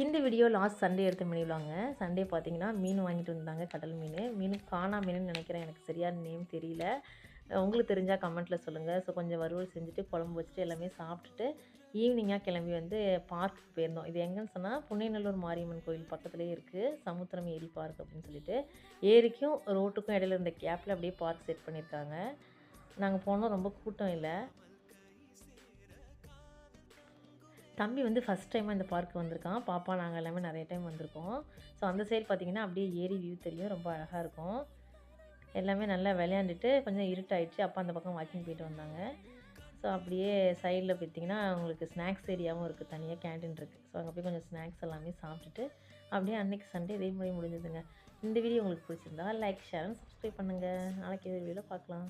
இந்த video last Sunday எடுத்த மினிவாங்க. Sunday பார்த்தீங்கன்னா, மீன் வாங்கிட்டு வந்தாங்க. கடல் மீன். மீன் கானா மீனுன்னு நெனைக்கிறேன். எனக்கு சரியான நேம் தெரியல. உங்களுக்கு தெரிஞ்சா கமெண்ட்ல சொல்லுங்க. ஸோ கொஞ்சம் வறுவல் செஞ்சுட்டு, குழம்பு வச்சுட்டு எல்லாமே சாப்பிட்டுட்டு, ஈவினிங்கா கிளம்பி வந்து பார்க்குக்கு போயிருந்தோம். இது எங்கன்னு சொன்னா, புன்னைநல்லூர் மாரியம்மன் கோயில் பக்கத்திலேயே இருக்கு. சமுத்திரம் ஏரி பார்க் அப்படின்னு சொல்லிட்டு. ஏரிக்கும் ரோட்டுக்கும் இடையில இருந்த கேப்ல அப்படியே பார்க் செட் பண்ணியிருக்காங்க. நாங்க போனோம். ரொம்ப கூட்டம் இல்ல. தம்பி வந்து ஃபஸ்ட் டைமா இந்த பார்க் வந்திருக்கான். பாப்பா நாங்க எல்லாமே நெறைய டைம் வந்திருக்கோம். ஸோ அந்த சைடு பார்த்தீங்கன்னா, அப்படியே ஏரி வியூ தெரியும். ரொம்ப அழகா இருக்கும். எல்லாமே நல்லா விளையாண்டுட்டு கொஞ்சம் இருட்டாயிடுச்சு. அப்பா அந்த பக்கம் வாக்கிங் போயிட்டு வந்தாங்க. ஸோ அப்படியே சைடில பார்த்தீங்கன்னா, உங்களுக்கு ஸ்நாக்ஸ் ஏரியாவும் இருக்கு. தனியா கேன்டீன் இருக்கு. ஸோ அங்க போய் கொஞ்சம் ஸ்நாக்ஸ் எல்லாமே சாப்பிட்டுட்டு, அப்படியே அன்னைக்கு சண்டே இதே மாரி முடிஞ்சதுங்க. இந்த வீடியோ உங்களுக்கு பிடிச்சிருந்தா லைக், ஷேர் அண்ட் சப்ஸ்கிரைப் பண்ணுங்க. நாளைக்கு ஒரு வீடியோல பார்க்கலாம்.